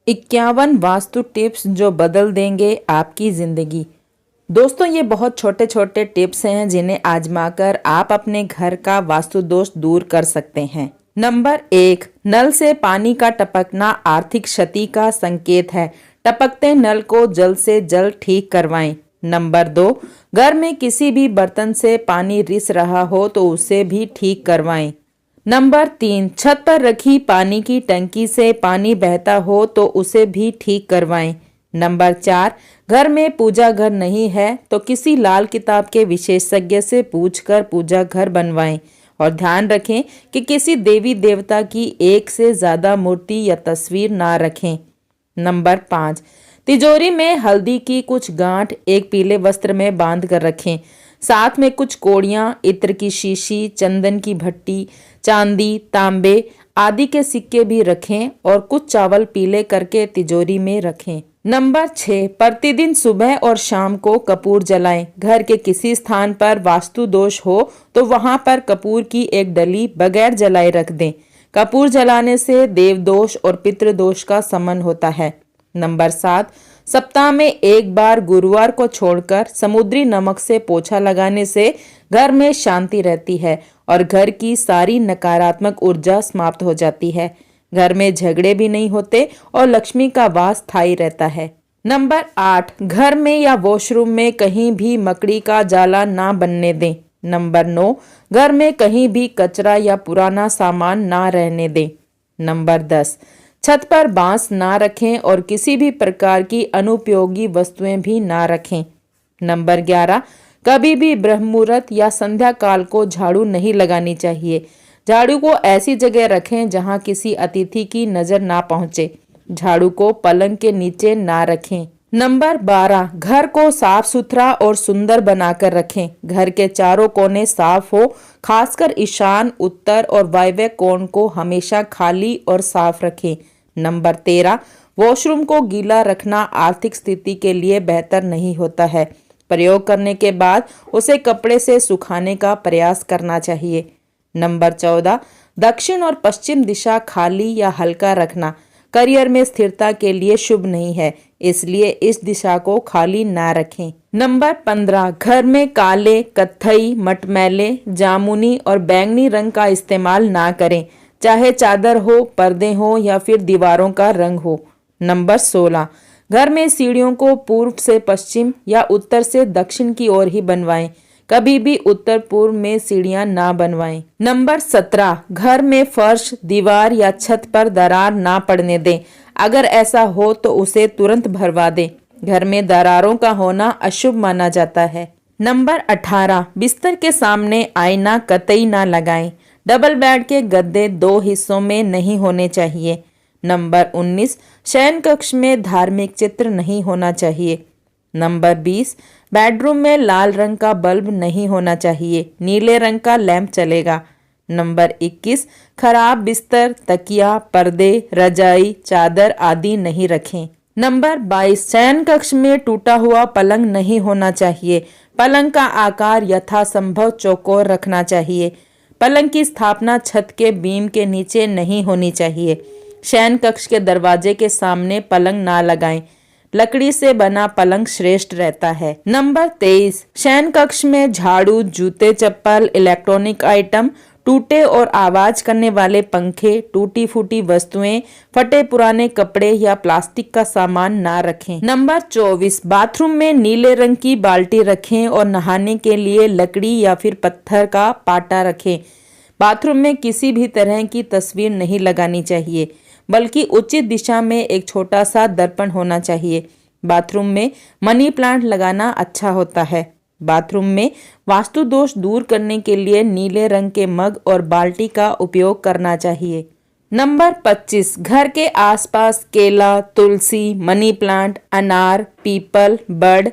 51 vastu tips जो बदल देंगे आपकी जिंदगी। दोस्तों, ये बहुत छोटे छोटे टिप्स हैं जिन्हें आजमाकर आप अपने घर का वास्तु दोष दूर कर सकते हैं। नंबर 1, नल से पानी का टपकना आर्थिक क्षति का संकेत है। टपकते नल को जल्द से जल्द ठीक करवाएं। नंबर 2, घर में किसी भी बर्तन से पानी रिस रहा हो तो उसे भी ठीक करवाएं। नंबर 3, छत पर रखी पानी की टंकी से पानी बहता हो तो उसे भी ठीक करवाएं। नंबर 4, घर में पूजा घर नहीं है तो किसी लाल किताब के विशेषज्ञ से पूछकर पूजा घर बनवाएं और ध्यान रखें कि किसी देवी देवता की एक से ज्यादा मूर्ति या तस्वीर ना रखें। नंबर 5, तिजोरी में हल्दी की कुछ गांठ एक पीले वस्त्र में बांध कर रखें। साथ में कुछ कोड़ियाँ, इत्र की शीशी, चंदन की भट्टी, चांदी, तांबे आदि के सिक्के भी रखें और कुछ चावल पीले करके तिजोरी में रखें। नंबर 6, प्रतिदिन सुबह और शाम को कपूर जलाएं। घर के किसी स्थान पर वास्तु दोष हो तो वहां पर कपूर की एक डली बगैर जलाए रख दें। कपूर जलाने से देव दोष और पितृ दोष का शमन होता है। नंबर 7, सप्ताह में एक बार गुरुवार को छोड़कर समुद्री नमक से पोछा लगाने से घर में शांति रहती है और घर की सारी नकारात्मक ऊर्जा समाप्त हो जाती है। घर में झगड़े भी नहीं होते और लक्ष्मी का वास स्थायी रहता है। नंबर 8, घर में या वॉशरूम में कहीं भी मकड़ी का जाला ना बनने दें। नंबर 9, घर में कहीं भी कचरा या पुराना सामान ना रहने दें। नंबर 10, छत पर बांस ना रखें और किसी भी प्रकार की अनुपयोगी वस्तुएं भी ना रखें। नंबर 11, कभी भी ब्रह्म मुहूर्त या संध्या काल को झाड़ू नहीं लगानी चाहिए। झाड़ू को ऐसी जगह रखें जहां किसी अतिथि की नजर ना पहुंचे। झाड़ू को पलंग के नीचे ना रखें। नंबर 12, घर को साफ सुथरा और सुंदर बनाकर रखें। घर के चारों कोने साफ हो, खासकर ईशान, उत्तर और वायव्य कोण को हमेशा खाली और साफ रखें। नंबर 13, वॉशरूम को गीला रखना आर्थिक स्थिति के लिए बेहतर नहीं होता है। प्रयोग करने के बाद उसे कपड़े से सुखाने का प्रयास करना चाहिए। नंबर 14, दक्षिण और पश्चिम दिशा खाली या हल्का रखना करियर में स्थिरता के लिए शुभ नहीं है, इसलिए इस दिशा को खाली ना रखें। नंबर 15, घर में काले, कत्थई, मटमैले, जामुनी और बैंगनी रंग का इस्तेमाल ना करें, चाहे चादर हो, पर्दे हो या फिर दीवारों का रंग हो। नंबर 16, घर में सीढ़ियों को पूर्व से पश्चिम या उत्तर से दक्षिण की ओर ही बनवाएं। कभी भी उत्तर पूर्व में सीढ़ियां ना बनवाएं। नंबर 17, घर में फर्श, दीवार या छत पर दरार ना पड़ने दें। अगर ऐसा हो तो उसे तुरंत भरवा दें। घर में दरारों का होना अशुभ माना जाता है। नंबर 18, बिस्तर के सामने आईना कतई ना लगाएं। डबल बेड के गद्दे 2 हिस्सों में नहीं होने चाहिए। नंबर 19, शयन कक्ष में धार्मिक चित्र नहीं होना चाहिए। नंबर 20, बेडरूम में लाल रंग का बल्ब नहीं होना चाहिए, नीले रंग का लैंप चलेगा। नंबर 21, खराब बिस्तर, तकिया, पर्दे, रजाई, चादर आदि नहीं रखें। नंबर 22, शयन कक्ष में टूटा हुआ पलंग नहीं होना चाहिए। पलंग का आकार यथासंभव चौकोर रखना चाहिए। पलंग की स्थापना छत के बीम के नीचे नहीं होनी चाहिए। शयन कक्ष के दरवाजे के सामने पलंग ना लगाएं। लकड़ी से बना पलंग श्रेष्ठ रहता है। नंबर 23, शयन कक्ष में झाड़ू, जूते, चप्पल, इलेक्ट्रॉनिक आइटम, टूटे और आवाज करने वाले पंखे, टूटी फूटी वस्तुएं, फटे पुराने कपड़े या प्लास्टिक का सामान ना रखें। नंबर 24, बाथरूम में नीले रंग की बाल्टी रखें और नहाने के लिए लकड़ी या फिर पत्थर का पाटा रखें। बाथरूम में किसी भी तरह की तस्वीर नहीं लगानी चाहिए, बल्कि उचित दिशा में एक छोटा सा दर्पण होना चाहिए। बाथरूम में मनी प्लांट लगाना अच्छा होता है। बाथरूम में वास्तु दोष दूर करने के लिए नीले रंग के मग और बाल्टी का उपयोग करना चाहिए। नंबर 25, घर के आसपास केला, तुलसी, मनी प्लांट, अनार, पीपल, बड़,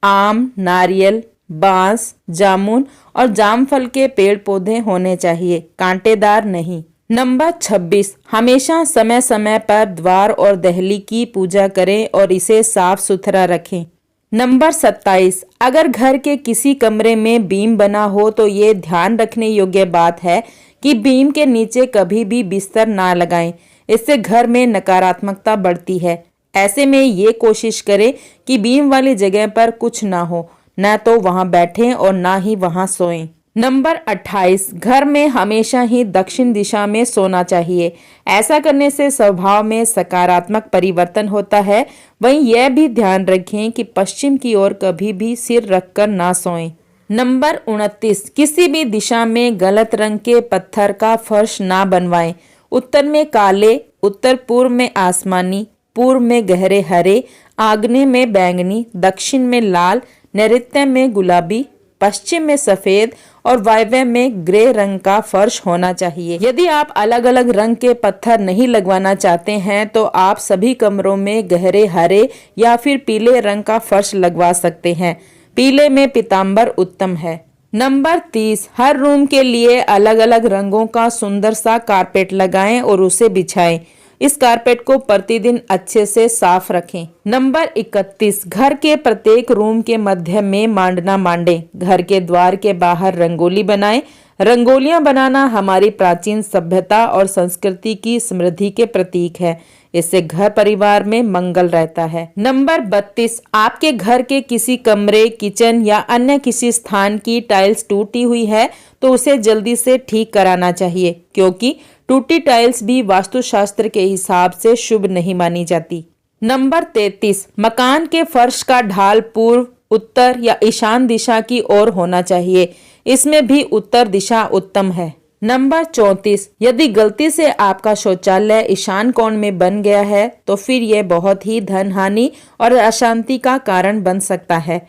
आम, नारियल, बांस, जामुन और जामफल के पेड़ पौधे होने चाहिए, कांटेदार नहीं। नंबर 26, हमेशा समय समय पर द्वार और दहली की पूजा करें और इसे साफ सुथरा रखें। नंबर 27, अगर घर के किसी कमरे में बीम बना हो तो ये ध्यान रखने योग्य बात है कि बीम के नीचे कभी भी बिस्तर ना लगाएं। इससे घर में नकारात्मकता बढ़ती है। ऐसे में ये कोशिश करें कि बीम वाली जगह पर कुछ ना हो, न तो वहां बैठें और ना ही वहां सोएं। नंबर 28, घर में हमेशा ही दक्षिण दिशा में सोना चाहिए। ऐसा करने से स्वभाव में सकारात्मक परिवर्तन होता है। वहीं यह भी ध्यान रखें कि पश्चिम की ओर कभी भी सिर रखकर ना सोएं। नंबर 29, किसी भी दिशा में गलत रंग के पत्थर का फर्श ना बनवाएं। उत्तर में काले, उत्तर पूर्व में आसमानी, पूर्व में गहरे हरे, आग्नेय में बैंगनी, दक्षिण में लाल, नैऋत्य में गुलाबी, पश्चिम में सफेद और वायव्य में ग्रे रंग का फर्श होना चाहिए। यदि आप अलग अलग रंग के पत्थर नहीं लगवाना चाहते हैं तो आप सभी कमरों में गहरे हरे या फिर पीले रंग का फर्श लगवा सकते हैं। पीले में पीतांबर उत्तम है। नंबर 30, हर रूम के लिए अलग अलग रंगों का सुंदर सा कारपेट लगाएं और उसे बिछाएं। इस कारपेट को प्रतिदिन अच्छे से साफ रखें। नंबर 31, घर के प्रत्येक रूम के मध्य में मांडना मांडें। घर के द्वार के बाहर रंगोली बनाएं। रंगोलियां बनाना हमारी प्राचीन सभ्यता और संस्कृति की समृद्धि के प्रतीक है। इससे घर परिवार में मंगल रहता है। नंबर 32, आपके घर के किसी कमरे, किचन या अन्य किसी स्थान की टाइल्स टूटी हुई है तो उसे जल्दी से ठीक कराना चाहिए, क्योंकि टूटी टाइल्स भी वास्तुशास्त्र के हिसाब से शुभ नहीं मानी जाती। नंबर 33, मकान के फर्श का ढाल पूर्व, उत्तर या ईशान दिशा की ओर होना चाहिए। इसमें भी उत्तर दिशा उत्तम है। नंबर 34, यदि गलती से आपका शौचालय ईशान कोण में बन गया है तो फिर यह बहुत ही धन हानि और अशांति का कारण बन सकता है।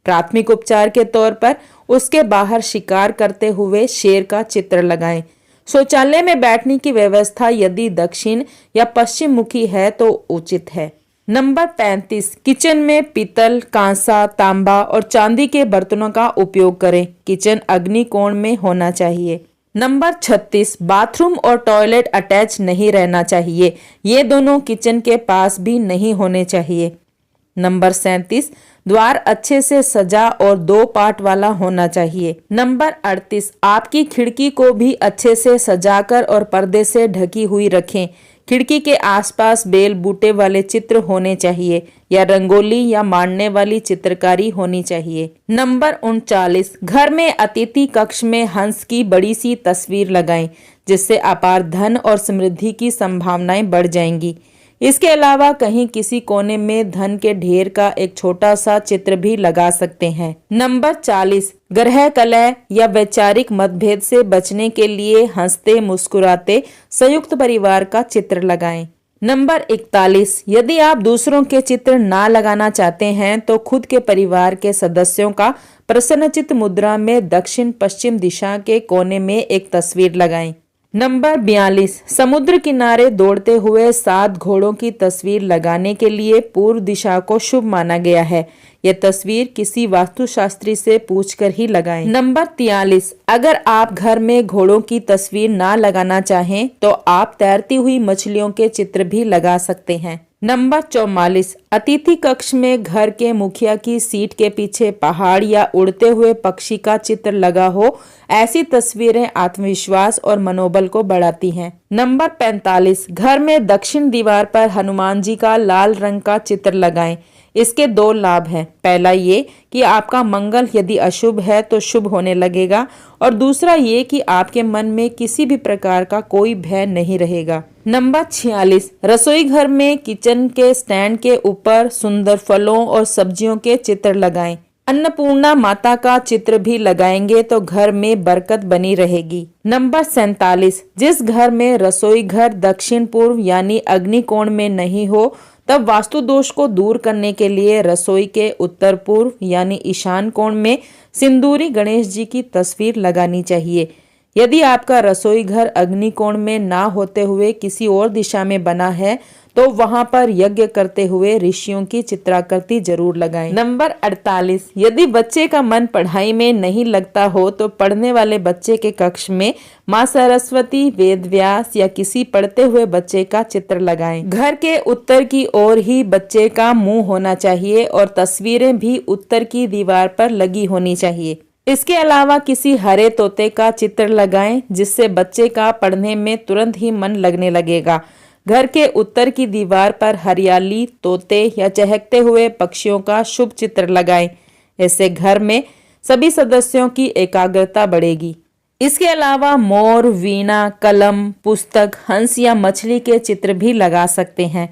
प्राथमिक उपचार के तौर पर उसके बाहर शिकार करते हुए शेर का चित्र लगाएं। शौचालय में बैठने की व्यवस्था यदि दक्षिण या पश्चिम मुखी है तो उचित है। नंबर 35, किचन में पीतल, कांसा, तांबा और चांदी के बर्तनों का उपयोग करें। किचन अग्नि कोण में होना चाहिए। नंबर 36, बाथरूम और टॉयलेट अटैच नहीं रहना चाहिए। ये दोनों किचन के पास भी नहीं होने चाहिए। नंबर 37, द्वार अच्छे से सजा और 2 पार्ट वाला होना चाहिए। नंबर 38, आपकी खिड़की को भी अच्छे से सजाकर और पर्दे से ढकी हुई रखें। खिड़की के आसपास बेल बूटे वाले चित्र होने चाहिए या रंगोली या मांडने वाली चित्रकारी होनी चाहिए। नंबर 39, घर में अतिथि कक्ष में हंस की बड़ी सी तस्वीर लगाएं, जिससे अपार धन और समृद्धि की संभावनाएं बढ़ जाएंगी। इसके अलावा कहीं किसी कोने में धन के ढेर का एक छोटा सा चित्र भी लगा सकते हैं। नंबर 40, ग्रह कलह या वैचारिक मतभेद से बचने के लिए हंसते मुस्कुराते संयुक्त परिवार का चित्र लगाएं। नंबर 41, यदि आप दूसरों के चित्र ना लगाना चाहते हैं तो खुद के परिवार के सदस्यों का प्रसन्नचित्त मुद्रा में दक्षिण पश्चिम दिशा के कोने में एक तस्वीर लगाएं। नंबर 42, समुद्र किनारे दौड़ते हुए 7 घोड़ों की तस्वीर लगाने के लिए पूर्व दिशा को शुभ माना गया है। यह तस्वीर किसी वास्तुशास्त्री से पूछकर ही लगाएं। नंबर 43, अगर आप घर में घोड़ों की तस्वीर ना लगाना चाहें तो आप तैरती हुई मछलियों के चित्र भी लगा सकते हैं। नंबर 44, अतिथि कक्ष में घर के मुखिया की सीट के पीछे पहाड़ या उड़ते हुए पक्षी का चित्र लगा हो। ऐसी तस्वीरें आत्मविश्वास और मनोबल को बढ़ाती हैं। नंबर 45, घर में दक्षिण दीवार पर हनुमान जी का लाल रंग का चित्र लगाएं। इसके 2 लाभ हैं। पहला ये कि आपका मंगल यदि अशुभ है तो शुभ होने लगेगा, और दूसरा ये कि आपके मन में किसी भी प्रकार का कोई भय नहीं रहेगा। नंबर 46, रसोई घर में किचन के स्टैंड के ऊपर सुंदर फलों और सब्जियों के चित्र लगाएं। अन्नपूर्णा माता का चित्र भी लगाएंगे तो घर में बरकत बनी रहेगी। नंबर 47, जिस घर में रसोई घर दक्षिण पूर्व यानी अग्नि कोण में नहीं हो तब वास्तु दोष को दूर करने के लिए रसोई के उत्तर पूर्व यानी ईशान कोण में सिंदूरी गणेश जी की तस्वीर लगानी चाहिए। यदि आपका रसोई घर अग्नि कोण में ना होते हुए किसी और दिशा में बना है तो वहां पर यज्ञ करते हुए ऋषियों की चित्राकृति जरूर लगाएं। नंबर 48, यदि बच्चे का मन पढ़ाई में नहीं लगता हो तो पढ़ने वाले बच्चे के कक्ष में माँ सरस्वती, वेद व्यास या किसी पढ़ते हुए बच्चे का चित्र लगाएं। घर के उत्तर की ओर ही बच्चे का मुंह होना चाहिए और तस्वीरें भी उत्तर की दीवार पर लगी होनी चाहिए। इसके अलावा किसी हरे तोते का चित्र लगाएं, जिससे बच्चे का पढ़ने में तुरंत ही मन लगने लगेगा। घर के उत्तर की दीवार पर हरियाली, तोते या चहकते हुए पक्षियों का शुभ चित्र लगाएं। इससे घर में सभी सदस्यों की एकाग्रता बढ़ेगी। इसके अलावा मोर, वीणा, कलम, पुस्तक, हंस या मछली के चित्र भी लगा सकते हैं।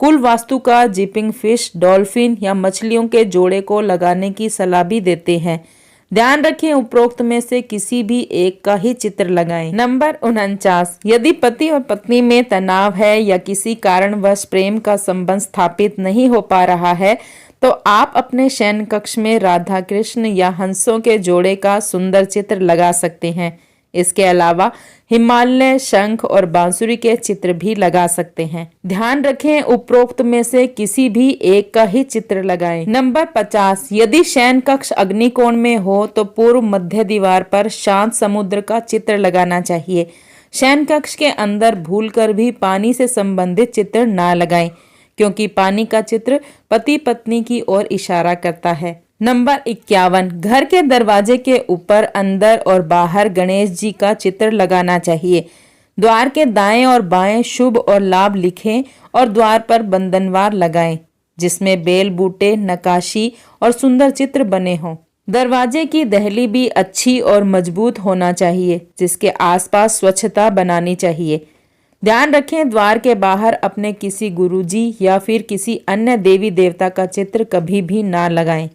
कुल वास्तुकार जिपिंग फिश, डॉल्फिन या मछलियों के जोड़े को लगाने की सलाह भी देते हैं। ध्यान रखें, उपरोक्त में से किसी भी एक का ही चित्र लगाएं। नंबर 49, यदि पति और पत्नी में तनाव है या किसी कारणवश प्रेम का संबंध स्थापित नहीं हो पा रहा है, तो आप अपने शयन कक्ष में राधा कृष्ण या हंसों के जोड़े का सुंदर चित्र लगा सकते हैं। इसके अलावा हिमालय, शंख और बांसुरी के चित्र भी लगा सकते हैं। ध्यान रखें, उपरोक्त में से किसी भी एक का ही चित्र लगाएं। नंबर 50, यदि शयन कक्ष अग्निकोण में हो तो पूर्व मध्य दीवार पर शांत समुद्र का चित्र लगाना चाहिए। शयन कक्ष के अंदर भूलकर भी पानी से संबंधित चित्र ना लगाएं, क्योंकि पानी का चित्र पति पत्नी की ओर इशारा करता है। नंबर 51, घर के दरवाजे के ऊपर, अंदर और बाहर गणेश जी का चित्र लगाना चाहिए। द्वार के दाएं और बाएं शुभ और लाभ लिखें और द्वार पर बंधनवार लगाएं, जिसमें बेल बूटे, नक्काशी और सुंदर चित्र बने हों। दरवाजे की दहली भी अच्छी और मजबूत होना चाहिए, जिसके आसपास स्वच्छता बनानी चाहिए। ध्यान रखें, द्वार के बाहर अपने किसी गुरुजी या फिर किसी अन्य देवी देवता का चित्र कभी भी ना लगाएं।